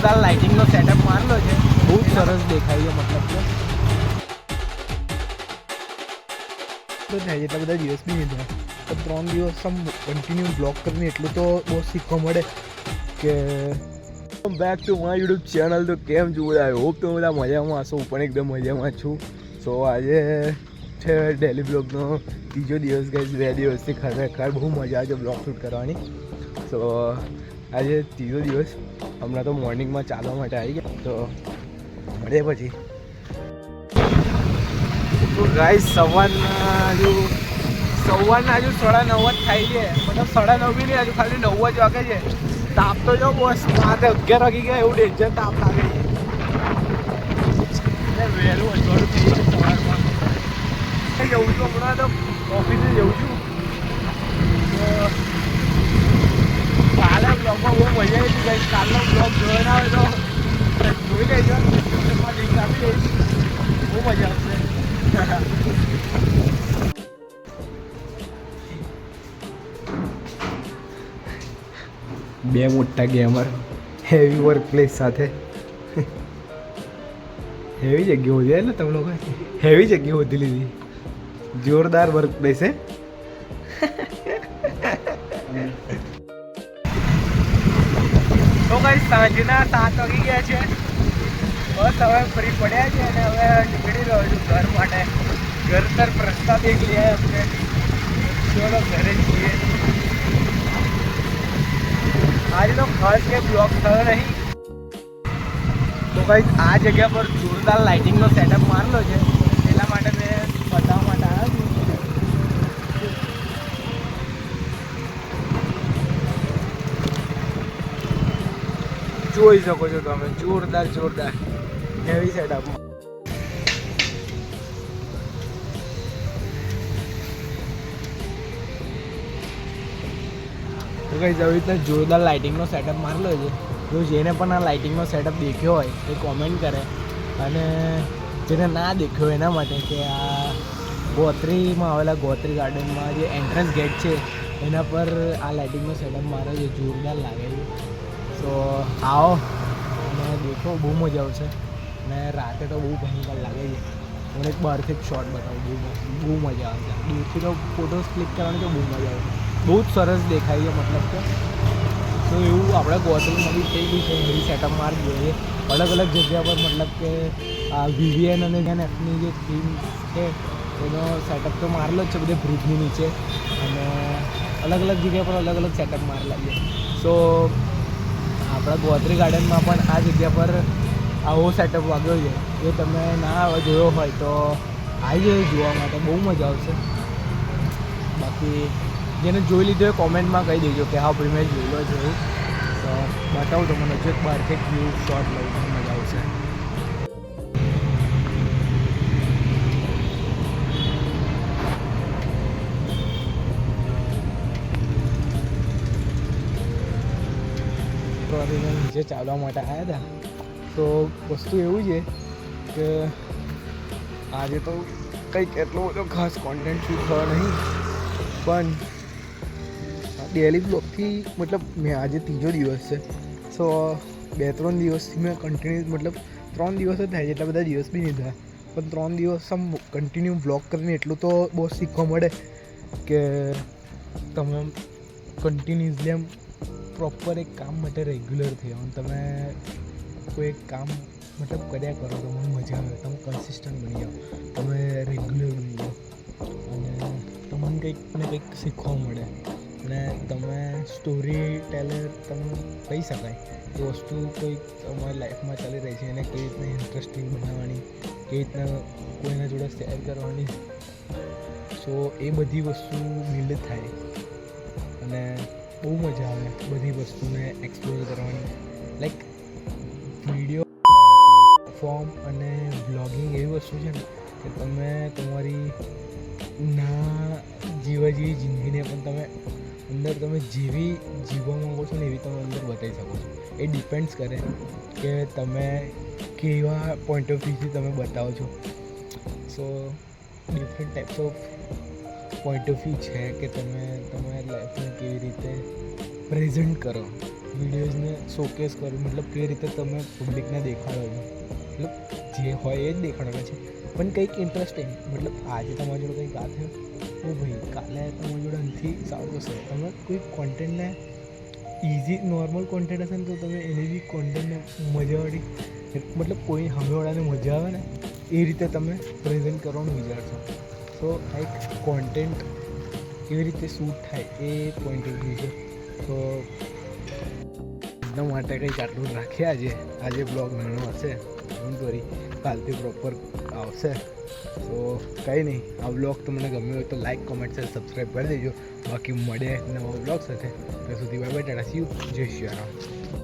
જોરદાર લાઇટિંગનો સેટઅપ મારેલો છે, બહુ જ સરસ દેખાય છે. મતલબ કે તો થાય એટલા બધા દિવસ બી નહીં થયા, તો 3 દિવસ આમ કન્ટિન્યુ બ્લોગ કરીને એટલું તો બહુ શીખવા મળે કે back to my YouTube channel. તો કેમ છું બધા? આઈ હોપ તો બધા મજામાં હશો. હું પણ એકદમ મજામાં છું. સો આજે છે ડેલી બ્લોગનો ત્રીજો દિવસ ગાઈઝ. 2 દિવસથી ખરેખર બહુ મજા આવે છે બ્લોગ શૂટ કરવાની. સો આજે ત્રીજો દિવસ. હમણાં તો મોર્નિંગમાં ચાલવા માટે આવી ગયા, તો મળીએ પછી. તો ગાઈઝ સવારના હજુ 9:30 જ થાય છે. મતલબ 9:30 બી નહીં, હજુ ખાલી 9 જ વાગે છે. તાપ તો જો બસ 11 વાગી ગયા એવું ડેન્જર તાપ લાગે છે. વહેલું અજવાળું થઈ ગયું સવારમાં. જવું છું હમણાં તો ઓફિસે જઉં છું. તો કાલે બ્લોગમાં બહુ મજા આવી હતી ગાઈઝ. કાલનો બ્લોગ જોયો ના હોય તો જોઈ લેજો, ડિસ્ક્રિપ્શનમાં લિંક આપી દઈશ. બહુ મજા આવશે. બે મોટા ગેમર હેવી વર્ક પ્લેસ સાથે હેવી જગ્યા હોતી એટલે તમે લોકો હેવી જગ્યા હોતી લીધી. જોરદાર વર્ક પ્લેસ હે. તો કઈ સાંજના 7 વાગી ગયા છે. બસ હવે ફરી પડ્યા છે અને હવે નીકળી રહ્યો છું ઘર માટે. ઘર તર પ્રસ્તાવ એક લઈ આપણે. ચલો ઘરે જઈએ. આજે તો ખાસ કે બ્લોગ થયો નહીં. તો કઈ આ જગ્યા પર જોરદાર લાઇટિંગનો સેટઅપ મારેલો છે, એટલા માટે મેં બતાવવા માટે આવ્યો છું. જોઈ શકો છો તમે, જોરદાર હેવી સેટઅપ. તો કઈ આવી રીતના જોરદાર લાઇટિંગનો સેટઅપ મારેલો છે. જો જેને પણ આ લાઇટિંગનો સેટઅપ દેખ્યો હોય એ કોમેન્ટ કરે, અને જેને ના દેખ્યો એના માટે કે આ ગોત્રીમાં આવેલા ગોત્રી ગાર્ડનમાં જે એન્ટ્રન્સ ગેટ છે એના પર આ લાઇટિંગનો સેટઅપ માર્યો છે. જોરદાર લાગે છે. સો આવો અને દેખો, બહુ મજા આવશે. અને રાતે તો બહુ ભયંકર લાગે છે. મને એક બહારથી જ શોટ બતાવું, બહુ મજા આવે છે. દૂરથી તો ફોટોસ ક્લિક કરવાની તો બહુ મજા આવે છે. બહુ જ સરસ દેખાય છે. મતલબ કે તો એવું આપણે ગોત્રીમાં બી થઈ ગયું છે. એવી સેટઅપ મારી જોઈએ અલગ અલગ જગ્યા પર. મતલબ કે આ VVN અને એફની જે થીમ છે એનો સેટઅપ તો મારેલો જ છે બધે બ્રિજની નીચે, અને અલગ અલગ જગ્યા પર અલગ અલગ સેટઅપ મારેલા છે. સો આપણા ગોત્રી ગાર્ડનમાં પણ આ જગ્યા પર આવો સેટઅપ વાગ્યો છે. જો તમે ના જોયો હોય તો આવી જાય જોવા માટે, બહુ મજા આવશે. બાકી જેને જોઈ લીધો એ કોમેન્ટમાં કહી દેજો કે હા ભાઈ મેં જોયેલો છે એવું. તો બતાવું તો મને એક બહારથી વ્યૂ શોટ લઈને મજા આવશે. તો અમે નીચે ચાલવા માટે આવ્યા હતા. તો વસ્તુ એવું છે કે આજે તો કંઈક એટલો બધો ખાસ કોન્ટેન્ટ શૂટ થયો નહીં, પણ ડેલી બ્લોગથી મતલબ મેં આજે ત્રીજો દિવસ છે. સો 2-3 દિવસથી મેં કન્ટિન્યુ, મતલબ 3 દિવસ જ થાય, એટલા બધા દિવસ બી નહીં થયા, પણ 3 દિવસ આમ કન્ટિન્યુ બ્લોગ કરીને એટલું તો બહુ શીખવા મળે કે તમે કન્ટિન્યુઅસલી આમ પ્રોપર એક કામ માટે રેગ્યુલર થઈ જાઓ. તમે કોઈ એક કામ મતલબ કર્યા કરો, તમને મજા આવે, તમે કન્સિસ્ટન્ટ બની જાઓ, તમે રેગ્યુલર બની જાઓ, અને તમને કંઈક ને કંઈક શીખવા મળે. અને તમે સ્ટોરી ટેલર તમે કહી શકાય એ વસ્તુ કોઈ તમારી લાઈફમાં ચાલી રહી છે એને કેવી રીતના ઇન્ટરેસ્ટિંગ બનાવવાની, કેવી રીતના કોઈના જોડે શેર કરવાની. સો એ બધી વસ્તુ બિલ્ડ થાય અને બહુ મજા આવે બધી વસ્તુને એક્સપ્લોર કરવાની. લાઈક વિડીયો ફોર્મ અને બ્લોગિંગ એવી વસ્તુ છે ને કે તમે તમારી ના જીવા જેવી જિંદગીને પણ તમે અંદર તમે જેવી જીવવા માંગો છો ને એવી તમે અંદર બતાવી શકો છો. એ ડિપેન્ડ્સ કરે કે તમે કેવા પોઈન્ટ ઓફ વ્યૂથી તમે બતાવો છો. So different types of point of view છે કે તમે તમારી લાઈફને કેવી રીતે પ્રેઝન્ટ કરો. વિડીયોઝને શોકેસ કરું, મતલબ કઈ રીતે તમે પબ્લિકને દેખાડો છો, મતલબ જે હોય એ જ દેખાડવાના છે, પણ કંઈક ઇન્ટરેસ્ટિંગ. મતલબ આજે તમારી જોડે કંઈક વાત થયું તો ભાઈ કાલે તમારી જોડે આનાથી સારું હશે. તમે કોઈ કોન્ટેન્ટને ઇઝી નોર્મલ કોન્ટેન્ટ હશે ને તો તમે એની બી કોન્ટેન્ટને મજાવાળી, મતલબ કોઈ સામેવાળાને મજા આવે ને એ રીતે તમે પ્રેઝન્ટ કરવાનું વિચારશો. તો એક કોન્ટેન્ટ કેવી રીતે શૂટ થાય એ પોઈન્ટ ઓફ વ્યૂ છે. તો એના માટે કંઈક આટલું રાખીએ આજે બ્લોગ નાનો હશે, ડોન્ટ વરી, કાલથી પ્રોપર આવશે. તો કંઈ નહીં, આ બ્લોગ તમને ગમ્યો હોય તો લાઈક, કોમેન્ટ, શેર, સબસ્ક્રાઈબ કરી દેજો. બાકી મળે નવા બ્લોગ સાથે. ત્યાં સુધી bye bye, Tata, C you, જય શ્રી રામ.